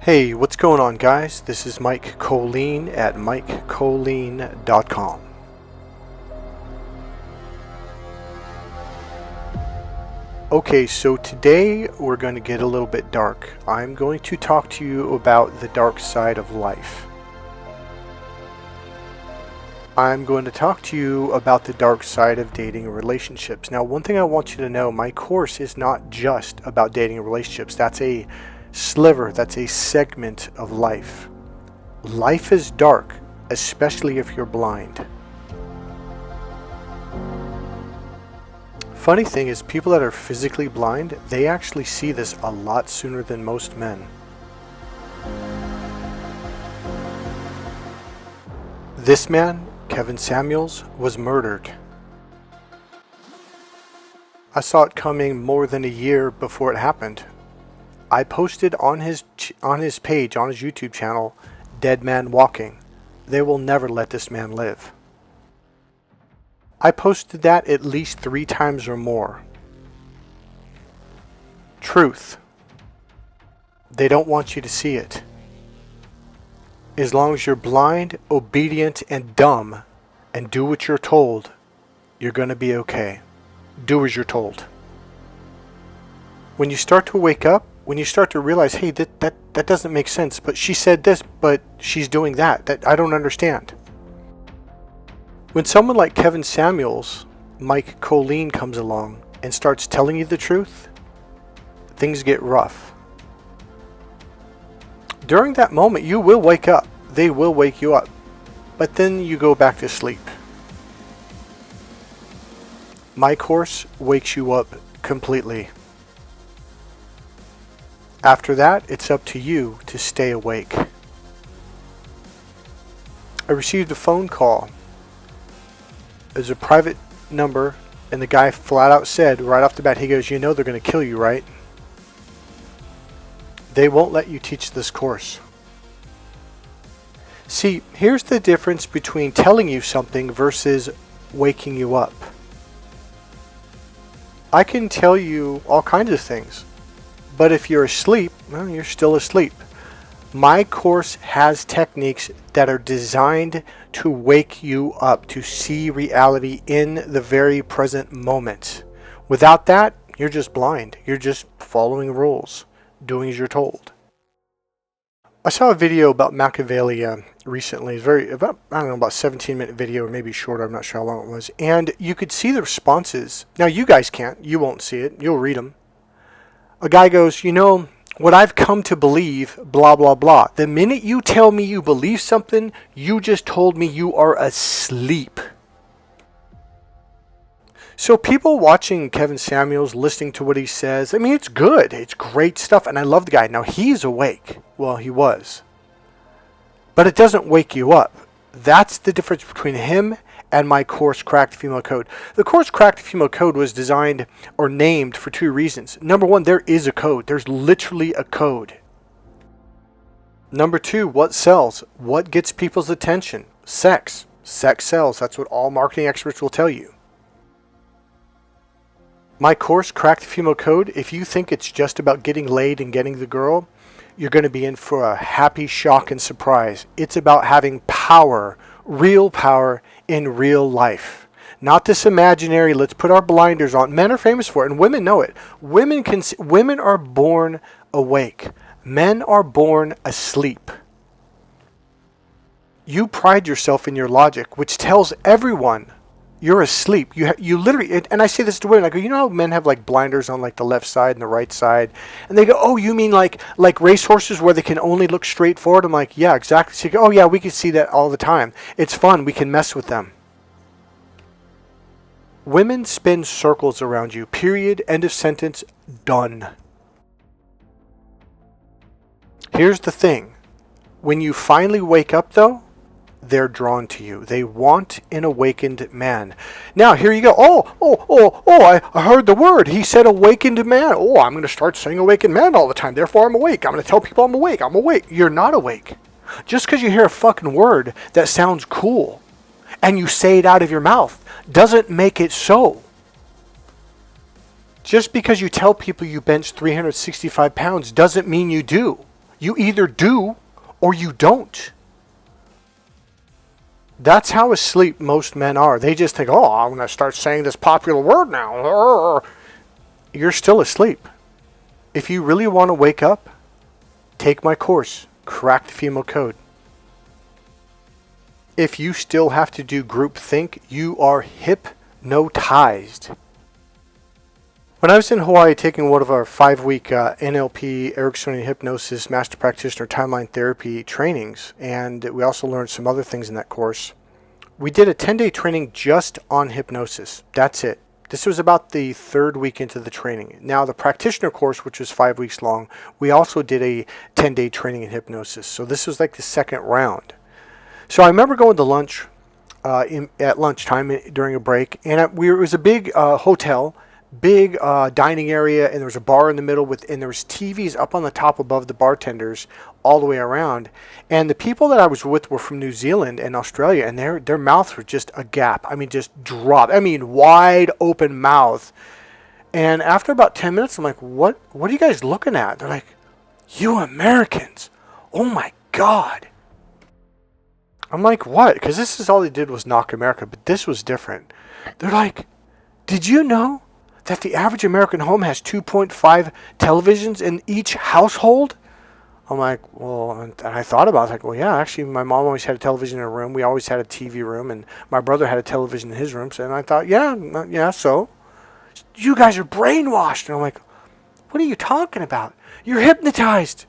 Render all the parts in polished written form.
Hey, what's going on, guys? This is Mike Kollin at MikeKollin.com. Okay, so today we're going to get a little bit dark. I'm going to talk to you about the dark side of life. I'm going to talk to you about the dark side of dating and relationships. Now, one thing I want you to know, my course is not just about dating and relationships. That's a sliver, that's a segment of life. Life is dark, especially if you're blind. Funny thing is, people that are physically blind, they actually see this a lot sooner than most men. This man, Kevin Samuels, was murdered. I saw it coming more than a year before it happened. I posted on his page, on his YouTube channel, Dead Man Walking. They will never let this man live. I posted that at least 3 times or more. Truth. They don't want you to see it. As long as you're blind, obedient, and dumb, and do what you're told, you're going to be okay. Do as you're told. When you start to wake up, when you start to realize, hey, that doesn't make sense, but she said this, but she's doing that I don't understand. When someone like Kevin Samuels, Mike Kollin, comes along and starts telling you the truth, things get rough. During that moment, you will wake up. They will wake you up. But then you go back to sleep. My course wakes you up completely. After that, it's up to you to stay awake. I received a phone call. It was a private number, and the guy flat out said right off the bat, he goes, "You know they're going to kill you, right? They won't let you teach this course." See, here's the difference between telling you something versus waking you up. I can tell you all kinds of things, but if you're asleep, well, you're still asleep. My course has techniques that are designed to wake you up, to see reality in the very present moment. Without that, you're just blind. You're just following rules, doing as you're told. I saw a video about Machiavelli recently. It's about 17-minute video, or maybe shorter. I'm not sure how long it was. And you could see the responses. Now, you guys can't. You won't see it. You'll read them. A guy goes, "You know, what I've come to believe, blah, blah, blah. The minute you tell me you believe something, you just told me you are asleep." So people watching Kevin Samuels, listening to what he says, I mean, it's good. It's great stuff, and I love the guy. Now, he's awake. Well, he was. But it doesn't wake you up. That's the difference between him and my course, Cracked Female Code. The course, Cracked Female Code, was designed or named for 2 reasons. Number 1, there is a code. There's literally a code. Number 2, what sells? What gets people's attention? Sex. Sex sells. That's what all marketing experts will tell you. My course, Cracked Female Code, if you think it's just about getting laid and getting the girl, you're going to be in for a happy shock and surprise. It's about having power, real power in real life. Not this imaginary, let's put our blinders on. Men are famous for it, and women know it. Women are born awake. Men are born asleep. You pride yourself in your logic, which tells everyone you're asleep. You literally, and I say this to women, I go, you know how men have like blinders on like the left side and the right side? And they go, "Oh, you mean like racehorses where they can only look straight forward?" I'm like, "Yeah, exactly." So you go, "Oh yeah, we can see that all the time. It's fun. We can mess with them." Women spin circles around you. Period. End of sentence. Done. Here's the thing. When you finally wake up though, they're drawn to you. They want an awakened man. Now, here you go. I heard the word. He said awakened man. Oh, I'm going to start saying awakened man all the time. Therefore, I'm awake. I'm going to tell people I'm awake. I'm awake. You're not awake. Just because you hear a fucking word that sounds cool and you say it out of your mouth doesn't make it so. Just because you tell people you bench 365 pounds doesn't mean you do. You either do or you don't. That's how asleep most men are. They just think, oh, I'm going to start saying this popular word now. You're still asleep. If you really want to wake up, take my course, Crack the Female Code. If you still have to do group think, you are hypnotized. When I was in Hawaii taking one of our 5-week NLP, Ericksonian Hypnosis, Master Practitioner Timeline Therapy trainings, and we also learned some other things in that course, we did a 10-day training just on hypnosis. That's it. This was about the 3rd week into the training. Now, the practitioner course, which was 5 weeks long, we also did a 10-day training in hypnosis. So this was like the second round. So I remember going to lunch at lunchtime during a break, and it was a big hotel, big dining area, and there was a bar in the middle and there was TVs up on the top above the bartenders all the way around. And the people that I was with were from New Zealand and Australia, and their mouths were just agape. I mean, just dropped. I mean, wide open mouth. And after about 10 minutes, I'm like, what are you guys looking at? They're like, you Americans. Oh my God. I'm like, what? Because this is all they did was knock America, but this was different. They're like, did you know that the average American home has 2.5 televisions in each household? I'm like, well, and I thought about it. I was like, well, yeah, actually, my mom always had a television in her room. We always had a TV room, and my brother had a television in his room. So, and I thought, yeah, so you guys are brainwashed. And I'm like, what are you talking about? You're hypnotized.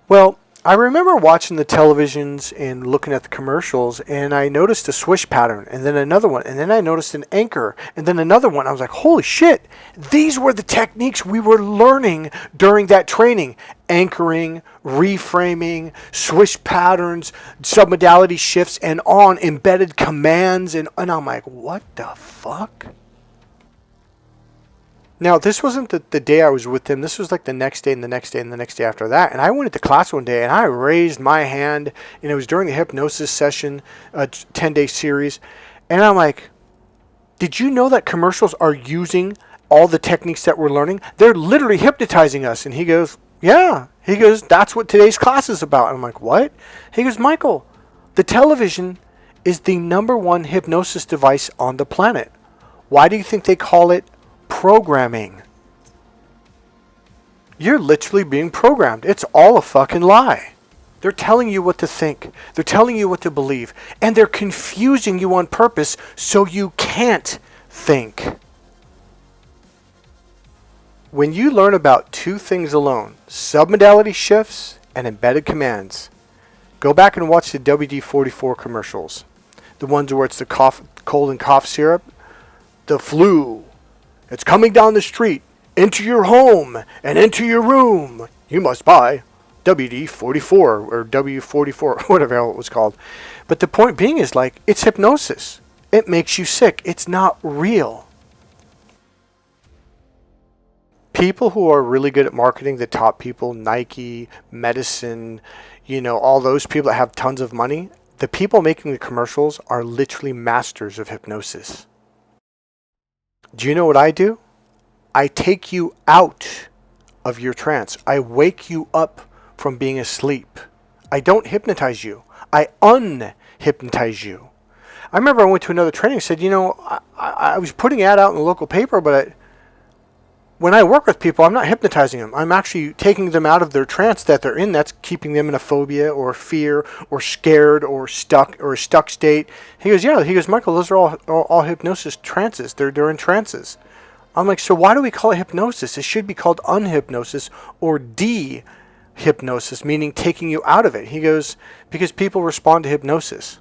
Well, I remember watching the televisions and looking at the commercials, and I noticed a swish pattern, and then another one, and then I noticed an anchor, and then another one. I was like, holy shit, these were the techniques we were learning during that training. Anchoring, reframing, swish patterns, submodality shifts, and on embedded commands, and I'm like, what the fuck? Now, this wasn't the day I was with them. This was like the next day and the next day and the next day after that. And I went into class one day and I raised my hand, and it was during the hypnosis session, a 10-day series. And I'm like, did you know that commercials are using all the techniques that we're learning? They're literally hypnotizing us. And he goes, yeah. He goes, that's what today's class is about. And I'm like, what? He goes, Michael, the television is the #1 hypnosis device on the planet. Why do you think they call it programming? You're literally being programmed. It's all a fucking lie. They're telling you what to think. They're telling you what to believe. And they're confusing you on purpose so you can't think. When you learn about 2 things alone, submodality shifts and embedded commands, go back and watch the WD-44 commercials. The ones where it's the cold and cough syrup, the flu. It's coming down the street, into your home, and into your room. You must buy WD-44 or W44, whatever the hell it was called. But the point being is, like, it's hypnosis. It makes you sick. It's not real. People who are really good at marketing, the top people, Nike, medicine, all those people that have tons of money, the people making the commercials are literally masters of hypnosis. Do you know what I do? I take you out of your trance. I wake you up from being asleep. I don't hypnotize you. I unhypnotize you. I remember I went to another training and said, I was putting an ad out in the local paper, but when I work with people, I'm not hypnotizing them. I'm actually taking them out of their trance that they're in. That's keeping them in a phobia or fear or scared or stuck or a stuck state. He goes, yeah. He goes, Michael, those are all hypnosis trances. They're in trances. I'm like, so why do we call it hypnosis? It should be called unhypnosis or de-hypnosis, meaning taking you out of it. He goes, because people respond to hypnosis.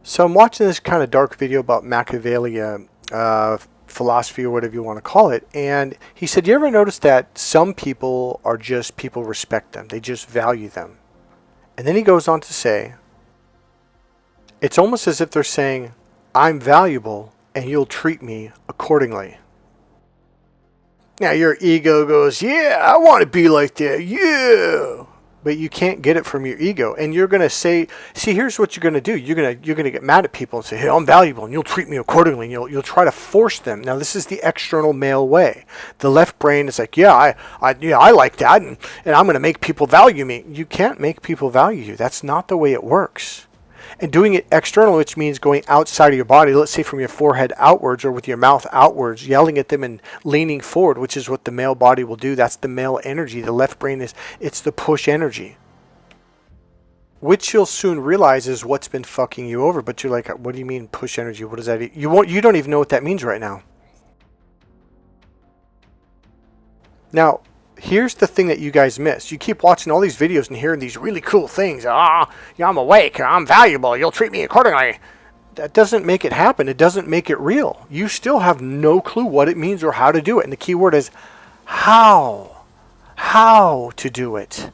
So I'm watching this kind of dark video about Machiavelli, philosophy or whatever you want to call it, and he said, you ever notice that some people are just, people respect them, they just value them? And then he goes on to say, it's almost as if they're saying, I'm valuable and you'll treat me accordingly. Now your ego goes, yeah, I want to be like that, yeah. but you can't get it from your ego. And you're going to say, see, here's what you're going to do. You're going to get mad at people and say, hey, I'm valuable, and you'll treat me accordingly. And you'll try to force them. Now, this is the external male way. The left brain is like, yeah, I like that, and I'm going to make people value me. You can't make people value you. That's not the way it works. And doing it external, which means going outside of your body, let's say from your forehead outwards or with your mouth outwards, yelling at them and leaning forward, which is what the male body will do. That's the male energy. The left brain it's the push energy. Which you'll soon realize is what's been fucking you over. But you're like, what do you mean push energy? What does that? You don't even know what that means right now. Now, here's the thing that you guys miss. You keep watching all these videos and hearing these really cool things. Yeah, I'm awake. I'm valuable. You'll treat me accordingly. That doesn't make it happen. It doesn't make it real. You still have no clue what it means or how to do it. And the key word is how. How to do it.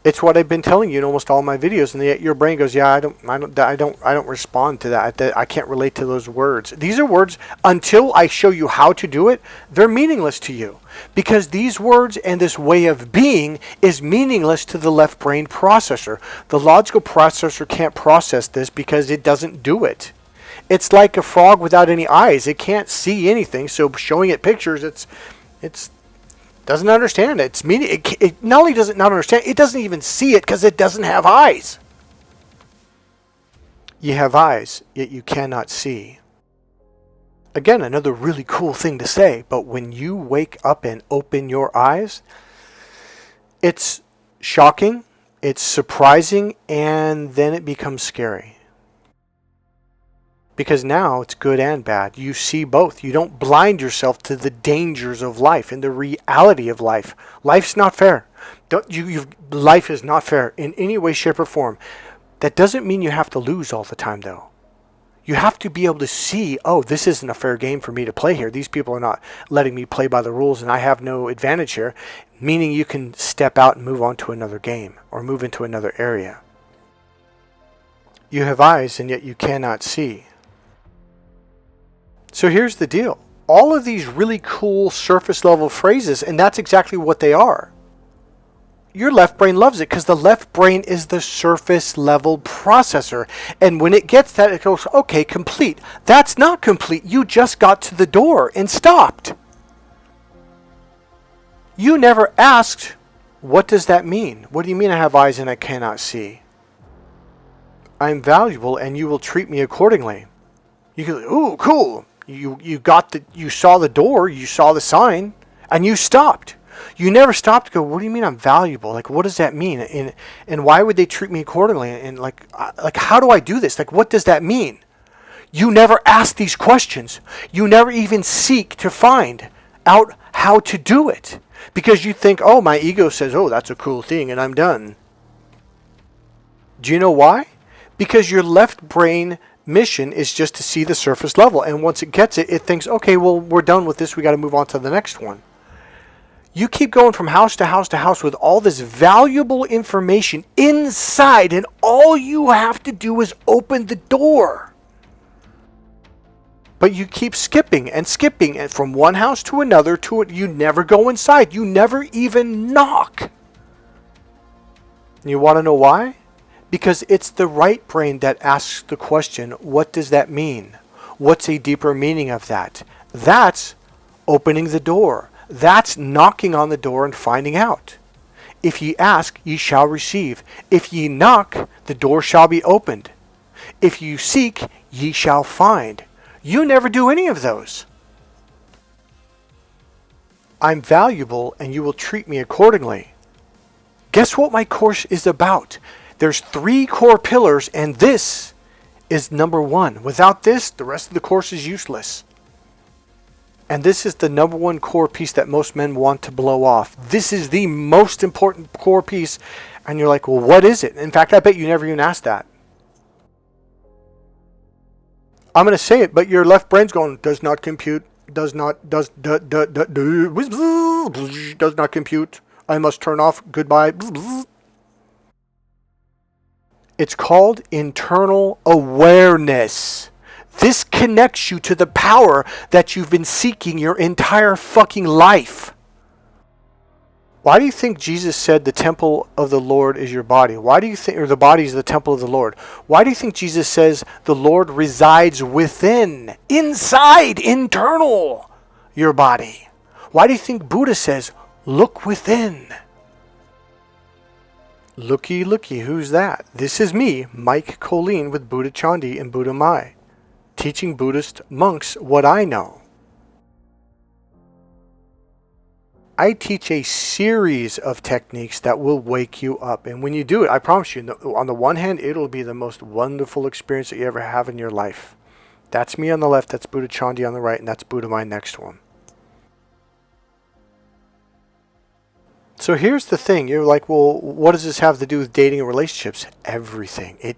It's what I've been telling you in almost all my videos, and yet your brain goes, "Yeah, I don't respond to that. I can't relate to those words." These are words until I show you how to do it, they're meaningless to you, because these words and this way of being is meaningless to the left brain processor. The logical processor can't process this because it doesn't do it. It's like a frog without any eyes. It can't see anything, so showing it pictures, it's doesn't understand it. It's meaning. It not only does it not understand, it doesn't even see it because it doesn't have eyes. You have eyes, yet you cannot see. Again, another really cool thing to say, but when you wake up and open your eyes, it's shocking, it's surprising, and then it becomes scary. Because now it's good and bad. You see both. You don't blind yourself to the dangers of life and the reality of life. Life's not fair. Life is not fair in any way, shape, or form. That doesn't mean you have to lose all the time, though. You have to be able to see, oh, this isn't a fair game for me to play here. These people are not letting me play by the rules, and I have no advantage here. Meaning you can step out and move on to another game or move into another area. You have eyes, and yet you cannot see. So here's the deal. All of these really cool surface level phrases, and that's exactly what they are. Your left brain loves it because the left brain is the surface level processor. And when it gets that, it goes, okay, complete. That's not complete. You just got to the door and stopped. You never asked, what does that mean? What do you mean I have eyes and I cannot see? I'm valuable and you will treat me accordingly. You go, ooh, cool. You saw the door, you saw the sign, and you stopped. You never stopped to go, what do you mean I'm valuable? Like, what does that mean? And why would they treat me accordingly? And like, how do I do this? Like, what does that mean? You never ask these questions. You never even seek to find out how to do it. Because you think, oh, my ego says, oh, that's a cool thing, and I'm done. Do you know why? Because your left brain mission is just to see the surface level, and once it gets it, it thinks, okay, well, we're done with this, we got to move on to the next one. You keep going from house to house to house with all this valuable information inside, and all you have to do is open the door. But you keep skipping and from one house to another to it. You never go inside. You never even knock. You want to know why? Because it's the right brain that asks the question, what does that mean? What's a deeper meaning of that? That's opening the door. That's knocking on the door and finding out. If ye ask, ye shall receive. If ye knock, the door shall be opened. If you seek, ye shall find. You never do any of those. I'm valuable and you will treat me accordingly. Guess what my course is about? There's 3 core pillars, and this is number 1. Without this, the rest of the course is useless. And this is the number 1 core piece that most men want to blow off. This is the most important core piece, and you're like, well, what is it? In fact, I bet you never even asked that. I'm going to say it, but your left brain's going, does not compute, does not compute. I must turn off, goodbye. It's called internal awareness. This connects you to the power that you've been seeking your entire fucking life. Why do you think Jesus said the temple of the Lord is your body? Why do you think, or the body is the temple of the Lord? Why do you think Jesus says the Lord resides within, inside, internal your body? Why do you think Buddha says, look within? Looky, looky, who's that? This is me, Mike Kollin with Buddha Chandi and Buddha Mai, teaching Buddhist monks what I know. I teach a series of techniques that will wake you up. And when you do it, I promise you, on the one hand, it'll be the most wonderful experience that you ever have in your life. That's me on the left, that's Buddha Chandi on the right, and that's Buddha Mai next one. So here's the thing. You're like, well, what does this have to do with dating and relationships? Everything. It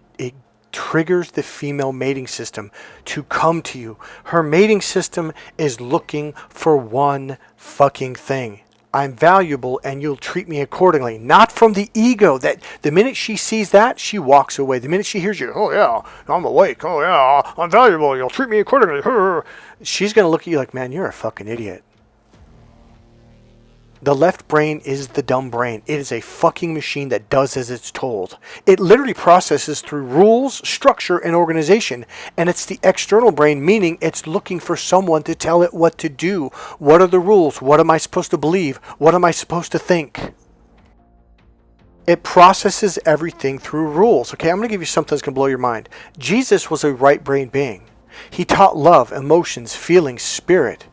triggers the female mating system to come to you. Her mating system is looking for one fucking thing. I'm valuable and you'll treat me accordingly. Not from the ego that the minute she sees that, she walks away. The minute she hears you, oh yeah, I'm awake. Oh yeah, I'm valuable. You'll treat me accordingly. She's going to look at you like, man, you're a fucking idiot. The left brain is the dumb brain. It is a fucking machine that does as it's told. It literally processes through rules, structure, and organization. And it's the external brain, meaning it's looking for someone to tell it what to do. What are the rules? What am I supposed to believe? What am I supposed to think? It processes everything through rules. Okay, I'm going to give you something that's going to blow your mind. Jesus was a right brain being. He taught love, emotions, feelings, spirit.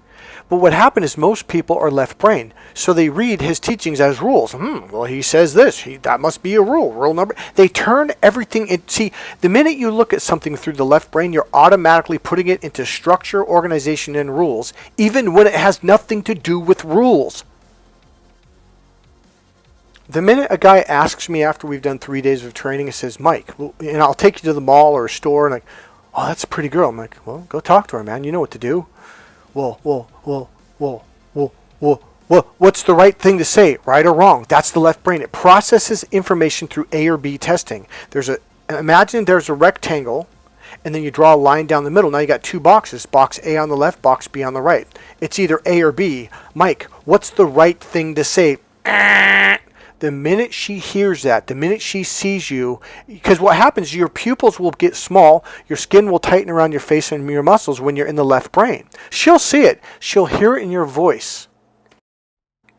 But what happened is most people are left brain, so they read his teachings as rules. Well, he says this. That must be a rule. Rule number. They turn everything. See, the minute you look at something through the left brain, you're automatically putting it into structure, organization, and rules, even when it has nothing to do with rules. The minute a guy asks me after we've done 3 days of training and says, Mike, and I'll take you to the mall or a store, and like, oh, that's a pretty girl. I'm like, well, go talk to her, man. You know what to do. What's the right thing to say, right or wrong? That's the left brain. It processes information through A or B testing. Imagine there's a rectangle, and then you draw a line down the middle. Now you got two boxes, box A on the left, box B on the right. It's either A or B. Mike, what's the right thing to say? The minute she hears that, the minute she sees you, because what happens, your pupils will get small, your skin will tighten around your face and your muscles when you're in the left brain. She'll see it. She'll hear it in your voice.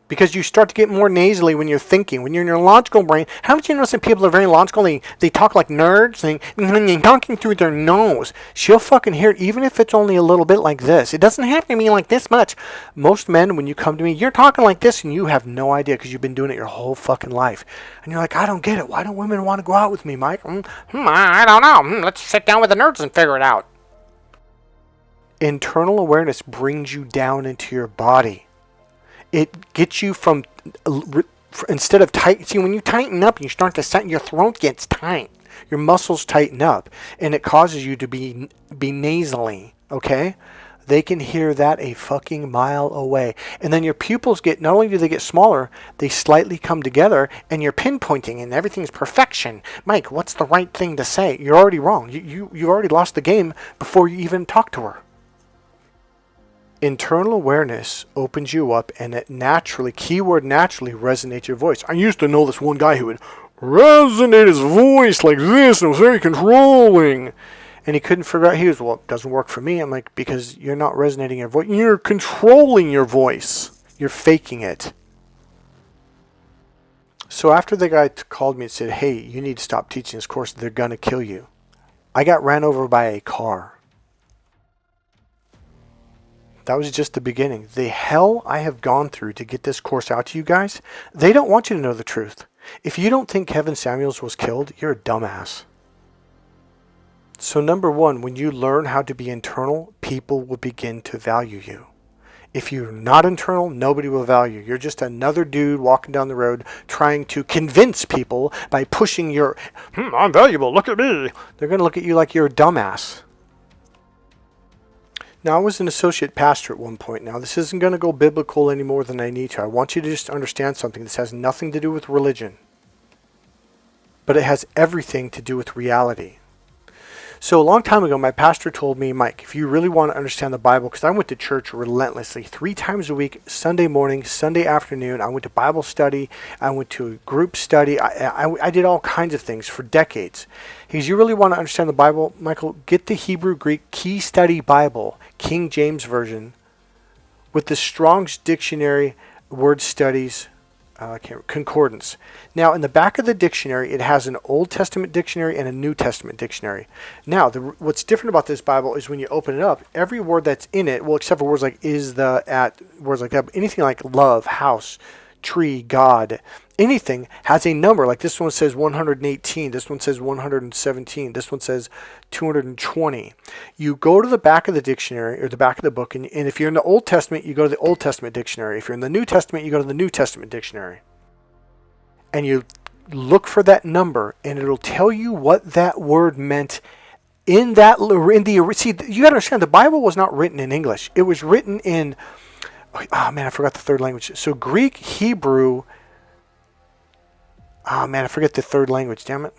Because you start to get more nasally when you're thinking. When you're in your logical brain, haven't you noticed that people are very logical? They talk like nerds. They're talking through their nose. She'll fucking hear it, even if it's only a little bit like this. It doesn't have to be like this much. Most men, when you come to me, you're talking like this, and you have no idea because you've been doing it your whole fucking life. And you're like, I don't get it. Why don't women want to go out with me, Mike? I don't know. Let's sit down with the nerds and figure it out. Internal awareness brings you down into your body. It gets you from, instead of tight, see, when you tighten up and you start to set, your throat gets tight. Your muscles tighten up, and it causes you to be nasally, okay? They can hear that a fucking mile away. And then your pupils get, not only do they get smaller, they slightly come together, and you're pinpointing, and everything's perfection. Mike, what's the right thing to say? You're already wrong. You already lost the game before you even talk to her. Internal awareness opens you up, and it naturally, keyword naturally, resonates your voice. I used to know this one guy who would resonate his voice like this, and it was very controlling. And he couldn't figure out, well, it doesn't work for me. I'm like, because you're not resonating your voice. You're controlling your voice. You're faking it. So after the guy called me and said, hey, you need to stop teaching this course. They're going to kill you. I got ran over by a car. That was just the beginning. The hell I have gone through to get this course out to you guys, they don't want you to know the truth. If you don't think Kevin Samuels was killed, you're a dumbass. So number one, when you learn how to be internal, people will begin to value you. If you're not internal, nobody will value you. You're just another dude walking down the road trying to convince people by pushing your, I'm valuable, look at me. They're going to look at you like you're a dumbass. Now, I was an associate pastor at one point. Now, this isn't going to go biblical any more than I need to. I want you to just understand something. This has nothing to do with religion. But it has everything to do with reality. So a long time ago, my pastor told me, Mike, if you really want to understand the Bible, because I went to church relentlessly 3 times a week, Sunday morning, Sunday afternoon. I went to Bible study. I went to a group study. I did all kinds of things for decades. He goes, you really want to understand the Bible, Michael? Get the Hebrew Greek Key Study Bible, King James Version, with the Strong's Dictionary, Word Studies, concordance. Now, in the back of the dictionary, it has an Old Testament dictionary and a New Testament dictionary. Now, what's different about this Bible is when you open it up, every word that's in it, well, except for words like is, the, at, words like that, but anything like love, house, tree, God, anything has a number. Like this one says 118, this one says 117, this one says 220. You go to the back of the dictionary or the back of the book, and if you're in the Old Testament, you go to the Old Testament dictionary. If you're in the New Testament, you go to the New Testament dictionary. And you look for that number, and it'll tell you what that word meant see, you got to understand, the Bible was not written in English. It was written in, oh man, I forgot the third language. So Greek, Hebrew, oh man, I forget the third language, damn it.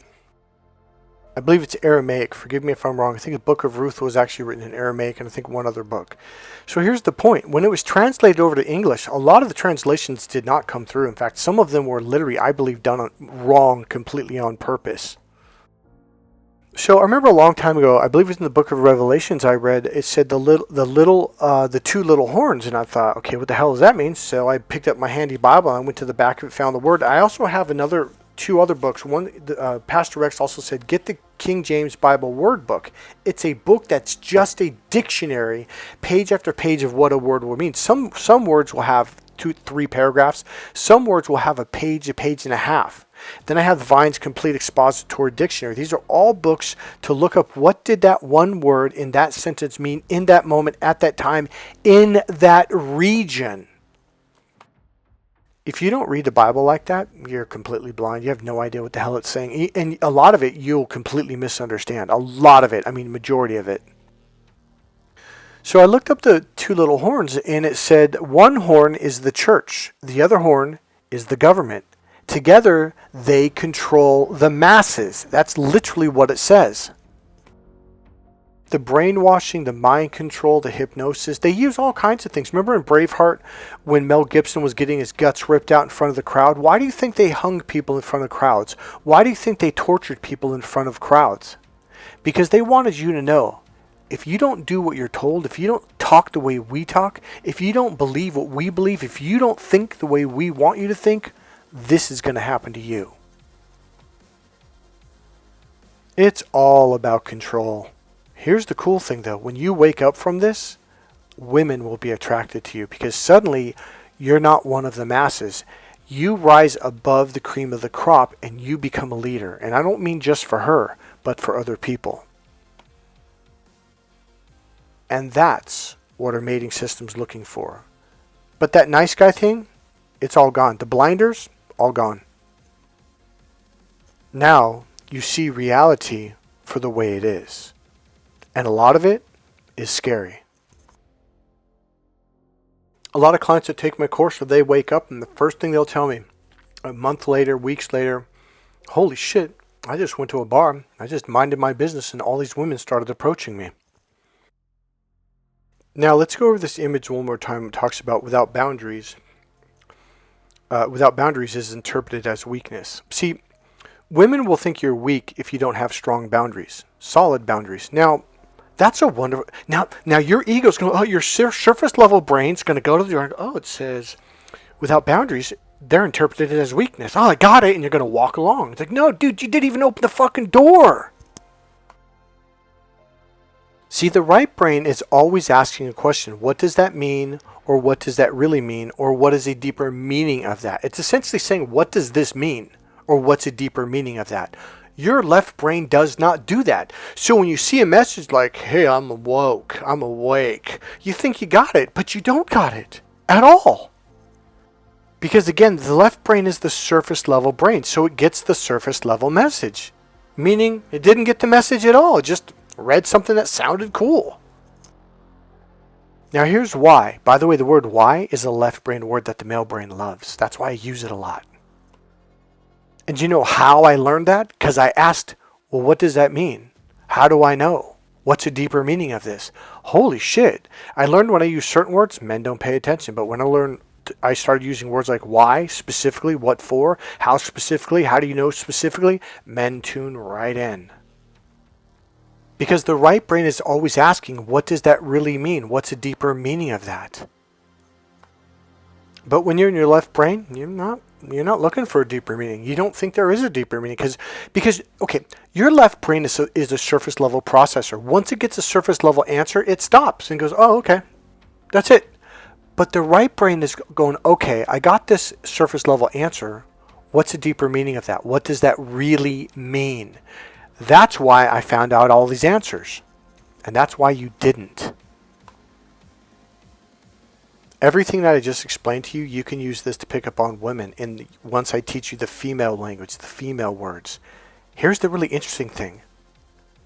I believe it's Aramaic. Forgive me if I'm wrong. I think the book of Ruth was actually written in Aramaic, and I think one other book. So here's the point. When it was translated over to English, a lot of the translations did not come through. In fact, some of them were literally, I believe, done wrong completely on purpose. So I remember a long time ago, I believe it was in the book of Revelations I read, it said the 2 little horns, and I thought, okay, what the hell does that mean? So I picked up my handy Bible, and I went to the back of it, found the word. I also have 2 other books. One, Pastor Rex also said, get the King James Bible Word Book. It's a book that's just a dictionary, page after page of what a word will mean. Some words will have 2-3 paragraphs. Some words will have a page and a half. Then I have Vine's Complete Expository Dictionary. These are all books to look up what did that one word in that sentence mean in that moment, at that time, in that region. If you don't read the Bible like that, you're completely blind. You have no idea what the hell it's saying. And a lot of it you'll completely misunderstand. A lot of it. I mean, majority of it. So I looked up the 2 little horns, and it said one horn is the church. The other horn is the government. Together, they control the masses. That's literally what it says. The brainwashing, the mind control, the hypnosis, they use all kinds of things. Remember in Braveheart when Mel Gibson was getting his guts ripped out in front of the crowd? Why do you think they hung people in front of crowds? Why do you think they tortured people in front of crowds? Because they wanted you to know, if you don't do what you're told, if you don't talk the way we talk, if you don't believe what we believe, if you don't think the way we want you to think, this is going to happen to you. It's all about control. Here's the cool thing though, when you wake up from this, women will be attracted to you because suddenly you're not one of the masses. You rise above the cream of the crop and you become a leader. And I don't mean just for her, but for other people. And that's what our mating system's looking for. But that nice guy thing, it's all gone. The blinders, all gone. Now you see reality for the way it is. And a lot of it is scary. A lot of clients that take my course, they wake up and the first thing they'll tell me, a month later, weeks later, holy shit, I just went to a bar, I just minded my business and all these women started approaching me. Now let's go over this image one more time. It talks about without boundaries. Without boundaries is interpreted as weakness. See, women will think you're weak if you don't have strong boundaries, solid boundaries. Now, that's a wonderful. Now your ego's going. Oh, your surface level brain's going to go to the. Oh, it says, without boundaries, they're interpreted as weakness. Oh, I got it, and you're going to walk along. It's like, no, dude, you didn't even open the fucking door. See, the right brain is always asking a question. What does that mean? Or what does that really mean? Or what is a deeper meaning of that? It's essentially saying, what does this mean? Or what's a deeper meaning of that? Your left brain does not do that. So when you see a message like, hey, I'm awoke, I'm awake, you think you got it, but you don't got it at all. Because again, the left brain is the surface level brain, so it gets the surface level message. Meaning it didn't get the message at all, it just read something that sounded cool. Now here's why. By the way, the word why is a left brain word that the male brain loves. That's why I use it a lot. And do you know how I learned that? Because I asked, well, what does that mean? How do I know? What's a deeper meaning of this? Holy shit. I learned when I use certain words, men don't pay attention. But when I started using words like why specifically, what for, how specifically, how do you know specifically, men tune right in. Because the right brain is always asking, what does that really mean? What's a deeper meaning of that? But when you're in your left brain, you're not looking for a deeper meaning. You don't think there is a deeper meaning because okay, your left brain is a surface level processor. Once it gets a surface level answer, it stops and goes, oh, okay, that's it. But the right brain is going, okay, I got this surface level answer. What's the deeper meaning of that? What does that really mean? That's why I found out all these answers. And that's why you didn't. Everything that I just explained to you, you can use this to pick up on women. And once I teach you the female language, the female words. Here's the really interesting thing.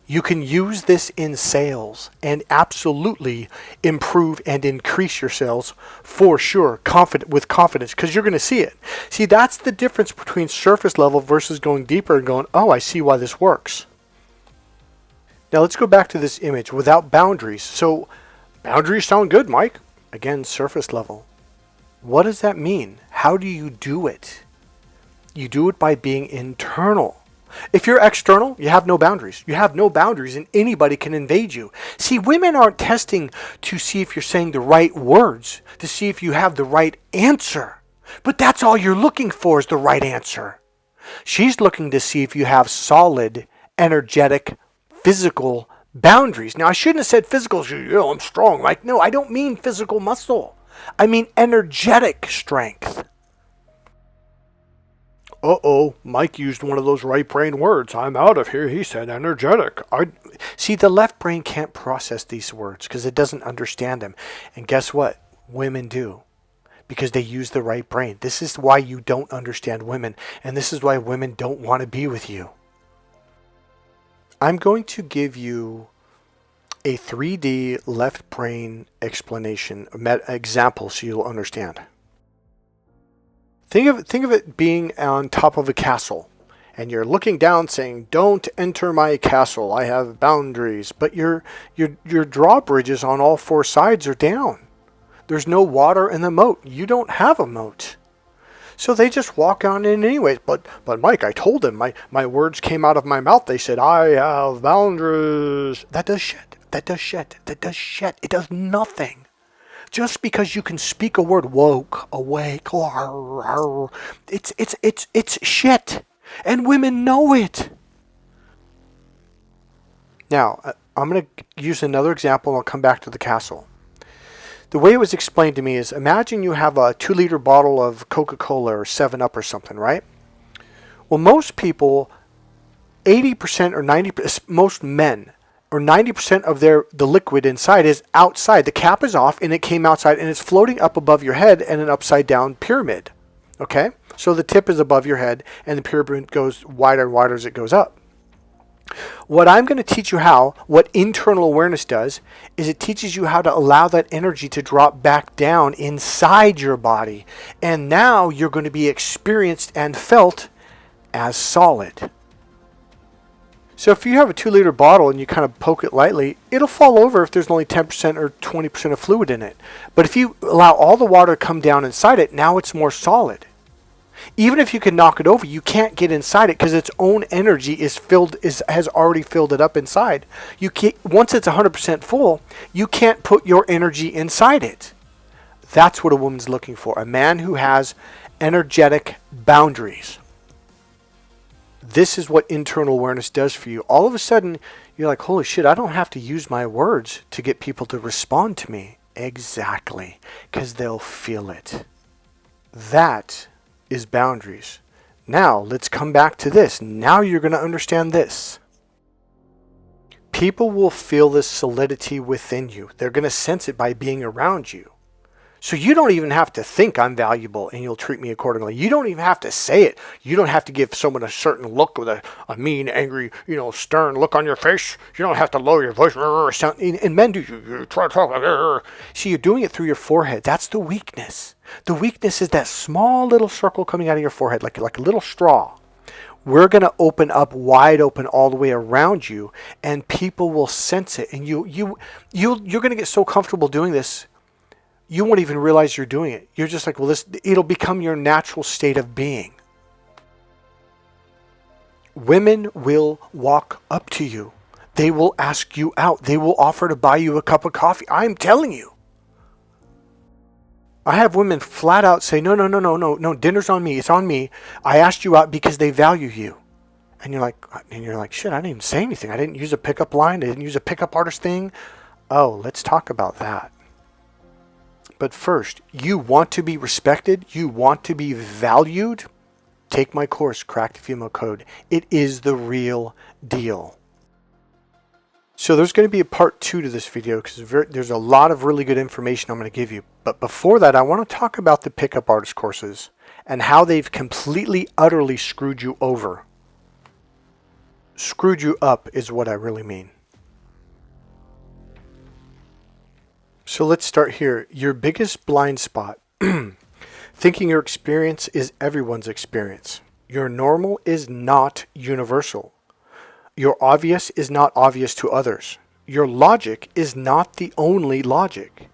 You can use this in sales and absolutely improve and increase your sales for sure, with confidence, because you're going to see it. See, that's the difference between surface level versus going deeper and going, oh, I see why this works. Now let's go back to this image without boundaries. So boundaries sound good, Mike. Again, surface level. What does that mean? How do you do it? You do it by being internal. If you're external, you have no boundaries. You have no boundaries and anybody can invade you. See, women aren't testing to see if you're saying the right words, to see if you have the right answer. But that's all you're looking for is the right answer. She's looking to see if you have solid, energetic, physical boundaries. Now, I shouldn't have said physical. I'm strong. Like, no, I don't mean physical muscle. I mean energetic strength. Uh-oh, Mike used one of those right brain words. I'm out of here. He said energetic. See, the left brain can't process these words because it doesn't understand them. And guess what? Women do. Because they use the right brain. This is why you don't understand women. And this is why women don't want to be with you. I'm going to give you a 3D left brain explanation, example, so you'll understand. Think of it being on top of a castle, and you're looking down saying, don't enter my castle, I have boundaries, but your drawbridges on all four sides are down. There's no water in the moat. You don't have a moat. So they just walk on in anyways. But Mike, I told them, my words came out of my mouth. They said, I have boundaries. That does shit. That does shit. That does shit. It does nothing. Just because you can speak a word, woke, awake, it's shit. And women know it. Now, I'm going to use another example and I'll come back to the castle. The way it was explained to me is, imagine you have a 2-liter bottle of Coca-Cola or 7-Up or something, right? Well, most people, 80% or 90%, most men, or 90% of the liquid inside is outside. The cap is off and it came outside and it's floating up above your head in an upside down pyramid. Okay? So the tip is above your head and the pyramid goes wider and wider as it goes up. What I'm going to teach you what internal awareness does, is it teaches you how to allow that energy to drop back down inside your body. And now you're going to be experienced and felt as solid. So if you have a 2-liter bottle and you kind of poke it lightly, it'll fall over if there's only 10% or 20% of fluid in it. But if you allow all the water to come down inside it, now it's more solid. Even if you can knock it over, you can't get inside it because its own energy has already filled it up inside. Once it's 100% full, you can't put your energy inside it. That's what a woman's looking for. A man who has energetic boundaries. This is what internal awareness does for you. All of a sudden, you're like, holy shit, I don't have to use my words to get people to respond to me. Exactly. Because they'll feel it. That is boundaries. Now, let's come back to this. Now you're going to understand this. People will feel this solidity within you. They're going to sense it by being around you. So you don't even have to think I'm valuable and you'll treat me accordingly. You don't even have to say it. You don't have to give someone a certain look with a mean, angry, stern look on your face. You don't have to lower your voice. And men do. You try to talk like. See, you're doing it through your forehead. That's the weakness. The weakness is that small little circle coming out of your forehead, like a little straw. We're going to open up wide open all the way around you, and people will sense it. And you're going to get so comfortable doing this, you won't even realize you're doing it. You're just like, well, it'll become your natural state of being. Women will walk up to you. They will ask you out. They will offer to buy you a cup of coffee. I'm telling you. I have women flat out say, no, dinner's on me. It's on me. I asked you out because they value you. And you're like, shit, I didn't even say anything. I didn't use a pickup line. I didn't use a pickup artist thing. Oh, let's talk about that. But first, you want to be respected. You want to be valued. Take my course, Crack the Female Code. It is the real deal. So there's going to be a part 2 to this video because there's a lot of really good information I'm going to give you. But before that, I want to talk about the pickup artist courses and how they've completely, utterly screwed you over. Screwed you up is what I really mean. So let's start here. Your biggest blind spot. Thinking your experience is everyone's experience. Your normal is not universal. Your obvious is not obvious to others. Your logic is not the only logic.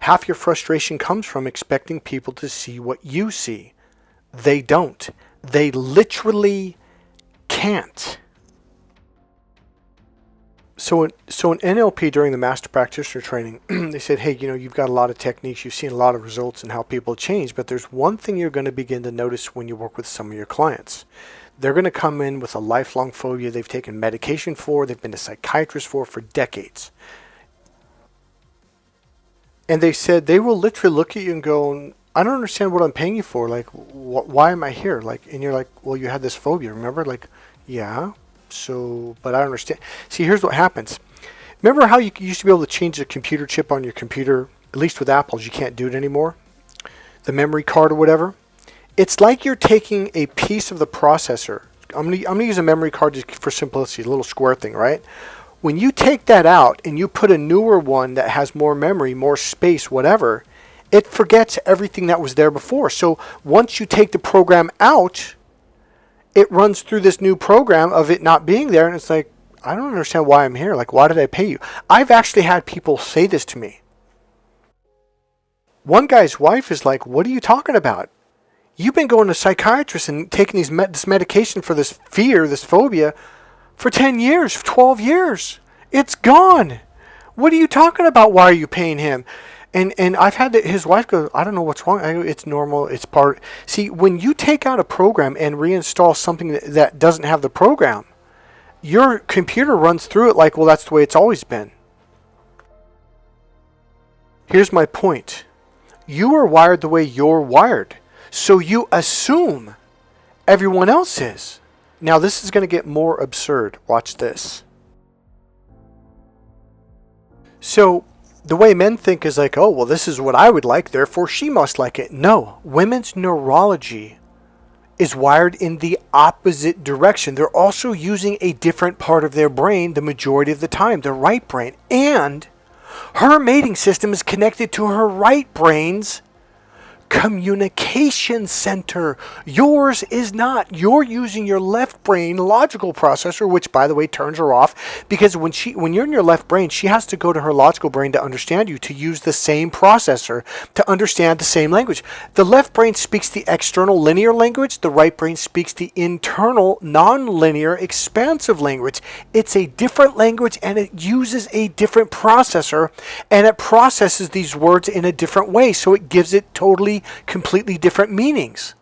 Half your frustration comes from expecting people to see what you see. They don't. They literally can't. So in NLP during the Master Practitioner training, they said, hey, you've got a lot of techniques, you've seen a lot of results and how people change, but there's one thing you're going to begin to notice when you work with some of your clients. They're going to come in with a lifelong phobia they've taken medication for, they've been to psychiatrists for decades. And they said they will literally look at you and go, I don't understand what I'm paying you for. Like, why am I here? And you're like, well, you had this phobia, remember? Like, yeah. So, but I don't understand. See, here's what happens. Remember how you used to be able to change the computer chip on your computer? At least with Apples, you can't do it anymore. The memory card or whatever. It's like you're taking a piece of the processor. I'm gonna use a memory card just for simplicity, a little square thing, right? When you take that out and you put a newer one that has more memory, more space, whatever, it forgets everything that was there before. So once you take the program out, it runs through this new program of it not being there, and it's like, I don't understand why I'm here. Like, why did I pay you? I've actually had people say this to me. One guy's wife is like, what are you talking about? You've been going to psychiatrists and taking this medication for this fear, this phobia, for 10 years, 12 years. It's gone. What are you talking about? Why are you paying him? And I've had his wife go, I don't know what's wrong. I go, it's normal. It's part. See, when you take out a program and reinstall something that doesn't have the program, your computer runs through it like, well, that's the way it's always been. Here's my point. You are wired the way you're wired. So you assume everyone else is. Now, this is going to get more absurd. Watch this. So the way men think is like, oh, well, this is what I would like, therefore she must like it. No, women's neurology is wired in the opposite direction. They're also using a different part of their brain the majority of the time, the right brain. And her mating system is connected to her right brain's communication center. Yours is not. You're using your left brain logical processor, which, by the way, turns her off, because when you're in your left brain, she has to go to her logical brain to understand you, to use the same processor to understand the same language. The left brain speaks the external linear language. The right brain speaks the internal non-linear expansive language. It's a different language, and it uses a different processor, and it processes these words in a different way, so it gives it completely different meanings.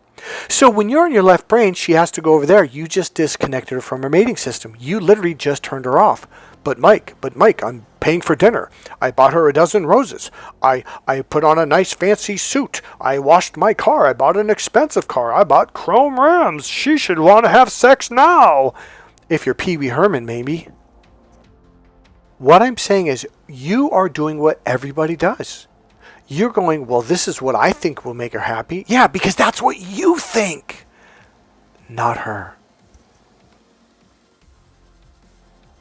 So when you're in your left brain, she has to go over there. You just disconnected her from her mating system. You literally just turned her off. But Mike, I'm paying for dinner. I bought her a dozen roses. I put on a nice fancy suit. I washed my car. I bought an expensive car. I bought chrome rims. She should want to have sex now. If you're Pee Wee Herman, maybe. What I'm saying is you are doing what everybody does. You're going, well, this is what I think will make her happy. Yeah, because that's what you think, not her.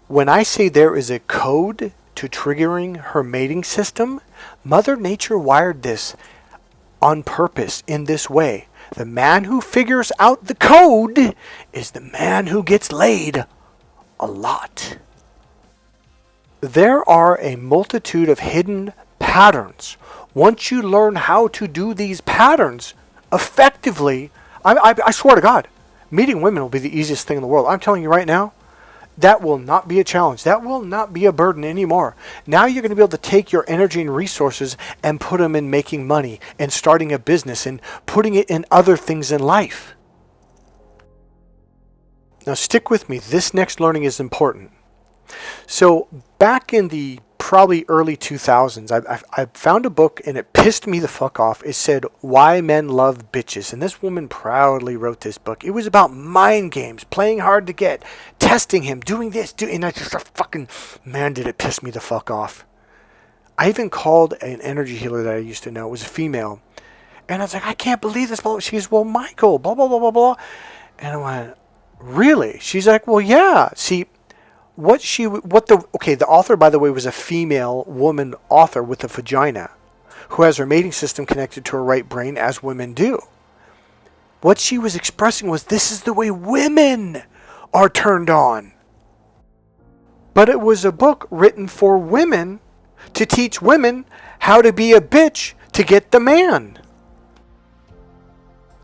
When I say there is a code to triggering her mating system, Mother Nature wired this on purpose in this way. The man who figures out the code is the man who gets laid a lot. There are a multitude of hidden patterns. Once you learn how to do these patterns effectively, I swear to God, meeting women will be the easiest thing in the world. I'm telling you right now, that will not be a challenge. That will not be a burden anymore. Now you're going to be able to take your energy and resources and put them in making money and starting a business and putting it in other things in life. Now stick with me. This next learning is important. So back in the probably early 2000s, I found a book and it pissed me the fuck off. It said, Why Men Love Bitches. And this woman proudly wrote this book. It was about mind games, playing hard to get, testing him, doing this, and I just fucking, man, did it piss me the fuck off. I even called an energy healer that I used to know. It was a female. And I was like, I can't believe this. She goes, well, Michael, blah, blah, blah, blah, blah. And I went, really? She's like, well, yeah. See, the author, by the way, was a female woman author with a vagina who has her mating system connected to her right brain, as women do. What she was expressing was, this is the way women are turned on. But it was a book written for women to teach women how to be a bitch to get the man.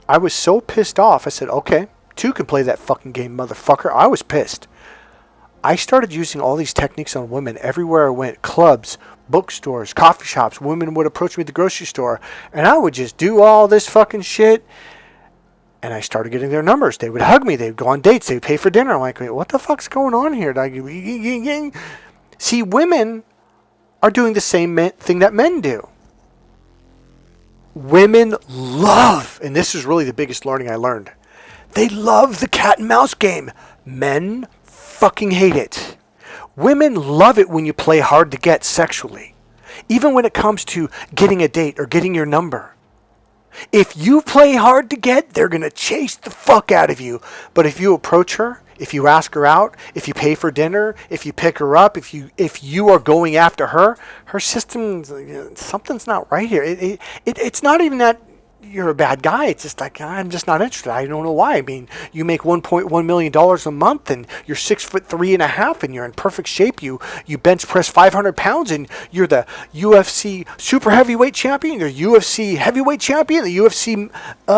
I was so pissed off. I said, okay, two can play that fucking game, motherfucker. I was pissed. I started using all these techniques on women everywhere I went. Clubs, bookstores, coffee shops. Women would approach me at the grocery store. And I would just do all this fucking shit. And I started getting their numbers. They would hug me. They would go on dates. They would pay for dinner. I'm like, wait, what the fuck's going on here? See, women are doing the same thing that men do. Women love, and this is really the biggest learning I learned, they love the cat and mouse game. Men fucking hate it. Women love it when you play hard to get sexually. Even when it comes to getting a date or getting your number. If you play hard to get, they're going to chase the fuck out of you. But if you approach her, if you ask her out, if you pay for dinner, if you pick her up, if you are going after her, her system, something's not right here. It's not even that you're a bad guy. It's just like, I'm just not interested. I don't know why. I mean, you make $1.1 million a month and you're 6'3.5" and you're in perfect shape. You bench press 500 pounds and you're the UFC super heavyweight champion, the UFC heavyweight champion, the UFC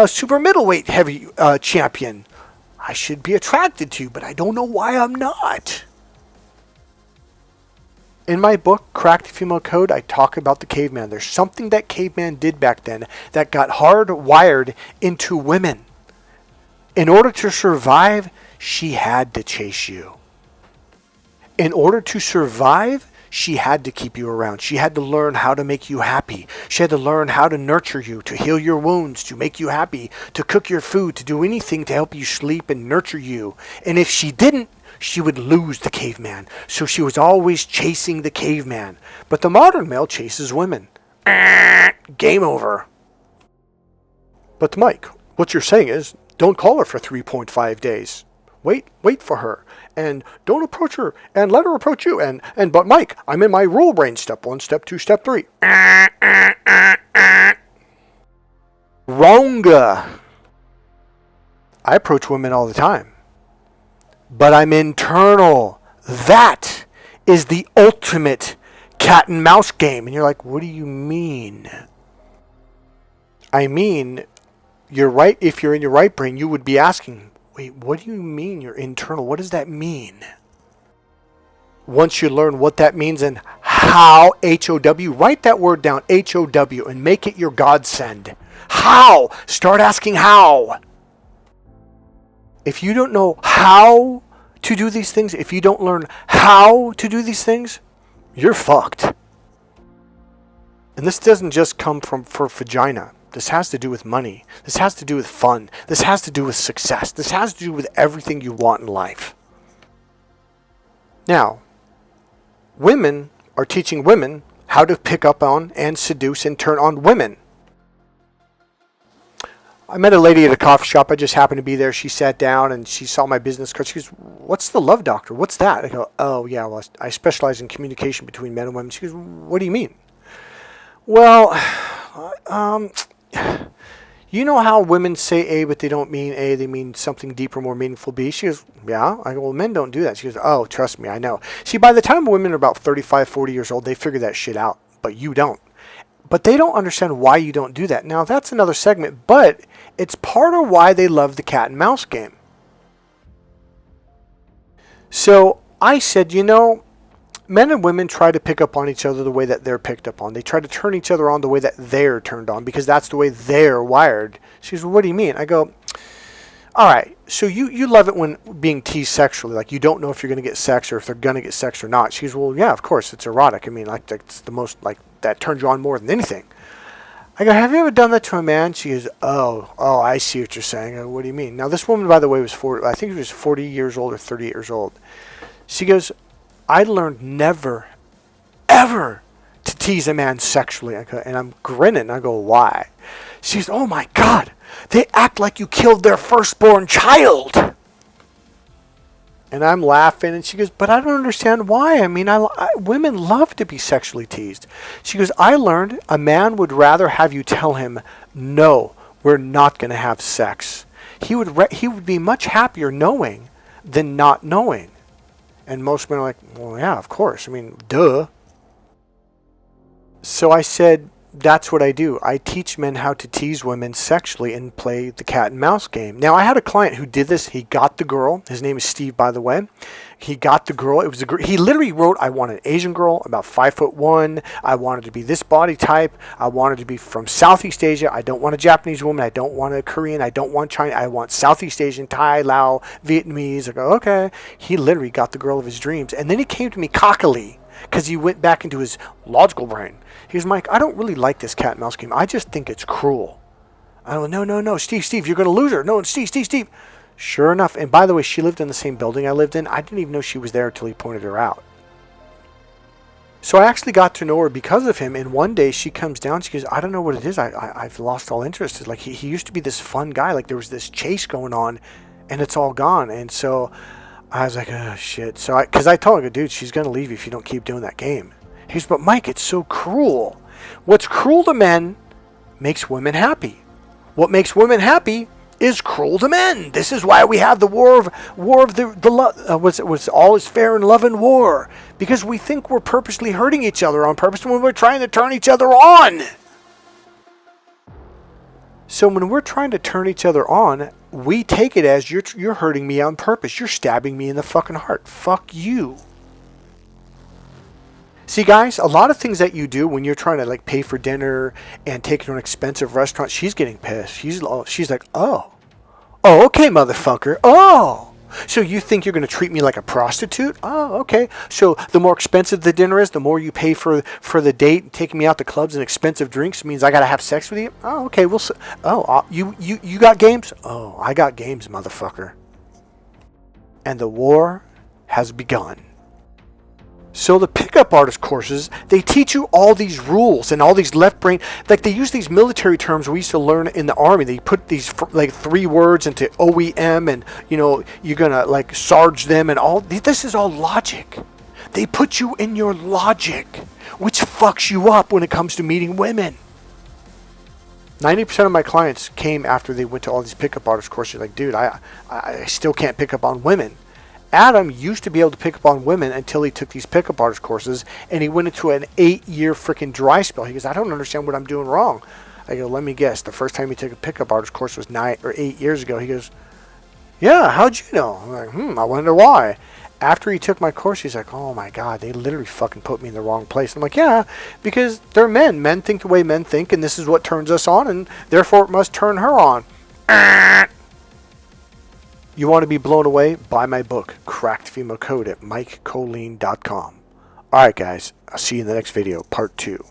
super middleweight heavy champion. I should be attracted to you, but I don't know why I'm not. In my book, Cracked Female Code, I talk about the caveman. There's something that caveman did back then that got hardwired into women. In order to survive, she had to chase you. In order to survive, she had to keep you around. She had to learn how to make you happy. She had to learn how to nurture you, to heal your wounds, to make you happy, to cook your food, to do anything to help you sleep and nurture you. And if she didn't, she would lose the caveman. So she was always chasing the caveman. But the modern male chases women. Game over. But Mike, what you're saying is, don't call her for 3.5 days. Wait for her. And don't approach her. And let her approach you. But Mike, I'm in my rule brain. Step 1, step 2, step 3. Wronga. I approach women all the time. But I'm internal. That is the ultimate cat and mouse game. And you're like, what do you mean? I mean, you're right. If you're in your right brain, you would be asking, wait, what do you mean you're internal? What does that mean? Once you learn what that means and how, H-O-W, write that word down, H-O-W, and make it your godsend. How? Start asking how. If you don't know how to do these things, if you don't learn how to do these things, you're fucked. And this doesn't just come for vagina. This has to do with money. This has to do with fun. This has to do with success. This has to do with everything you want in life. Now, women are teaching women how to pick up on and seduce and turn on women. I met a lady at a coffee shop. I just happened to be there. She sat down and she saw my business card. She goes, what's the love doctor? What's that? I go, oh, yeah, well, I specialize in communication between men and women. She goes, what do you mean? Well, you know how women say A, but they don't mean A, they mean something deeper, more meaningful B? She goes, yeah. I go, well, men don't do that. She goes, oh, trust me, I know. See, by the time women are about 35, 40 years old, they figure that shit out, but you don't. But they don't understand why you don't do that. Now, that's another segment, but it's part of why they love the cat and mouse game. So I said, you know, men and women try to pick up on each other the way that they're picked up on. They try to turn each other on the way that they're turned on because that's the way they're wired. She goes, well, what do you mean? I go, all right, so you love it when being teased sexually. Like you don't know if you're going to get sex or if they're going to get sex or not. She goes, well, yeah, of course, it's erotic. I mean, like that's the most, like that turns you on more than anything. I go, have you ever done that to a man? She goes, oh, I see what you're saying. I go, what do you mean? Now, this woman, by the way, was 40, I think she was 40 years old or 38 years old. She goes, I learned never, ever to tease a man sexually. I go, and I'm grinning. I go, why? She goes, oh my God, they act like you killed their firstborn child. And I'm laughing, and she goes, but I don't understand why. I mean, women love to be sexually teased. She goes, I learned a man would rather have you tell him, no, we're not going to have sex. He would be much happier knowing than not knowing. And most men are like, well, yeah, of course. I mean, duh. So I said, that's what I do. I teach men how to tease women sexually and play the cat and mouse game. Now, I had a client who did this. He got the girl. His name is Steve, by the way. He got the girl. It was he literally wrote, I want an Asian girl, about 5'1". I wanted to be this body type. I wanted to be from Southeast Asia. I don't want a Japanese woman. I don't want a Korean. I don't want China. I want Southeast Asian, Thai, Lao, Vietnamese. I go, okay. He literally got the girl of his dreams. And then he came to me cockily because he went back into his logical brain. He goes, Mike, I don't really like this cat and mouse game. I just think it's cruel. I go, no, Steve, you're going to lose her. No, Steve. Sure enough, and by the way, she lived in the same building I lived in. I didn't even know she was there until he pointed her out. So I actually got to know her because of him, and one day she comes down, she goes, I don't know what it is. I've lost all interest. It's like he used to be this fun guy. Like there was this chase going on, and it's all gone. And so I was like, oh, shit. So because I told her, dude, she's going to leave you if you don't keep doing that game. He goes, but Mike, it's so cruel. What's cruel to men makes women happy. What makes women happy is cruel to men. This is why we have the war of what's all is fair in love and war, because we think we're purposely hurting each other on purpose when we're trying to turn each other on. So when we're trying to turn each other on, we take it as you're hurting me on purpose. You're stabbing me in the fucking heart. Fuck you. See, guys, a lot of things that you do when you're trying to like pay for dinner and take her to an expensive restaurant, she's getting pissed. She's like, oh, okay, motherfucker. Oh, so you think you're going to treat me like a prostitute? Oh, okay. So the more expensive the dinner is, the more you pay for the date, taking me out to clubs and expensive drinks means I got to have sex with you. Oh, okay. You got games? Oh, I got games, motherfucker. And the war has begun. So the pickup artist courses, they teach you all these rules and all these left brain, like they use these military terms we used to learn in the army. They put these like 3 words into OEM and, you know, you're going to like sarge them and all. This is all logic. They put you in your logic, which fucks you up when it comes to meeting women. 90% of my clients came after they went to all these pickup artist courses. Like, dude, I still can't pick up on women. Adam used to be able to pick up on women until he took these pickup artist courses, and he went into an 8-year freaking dry spell. He goes, I don't understand what I'm doing wrong. I go, let me guess. The first time he took a pickup artist course was 9 or 8 years ago. He goes, yeah, how'd you know? I'm like, I wonder why. After he took my course, he's like, oh my God, they literally fucking put me in the wrong place. I'm like, yeah, because they're men. Men think the way men think, and this is what turns us on, and therefore it must turn her on. You want to be blown away? Buy my book, Cracked Female Code, at MikeKollin.com. Alright guys, I'll see you in the next video, part 2.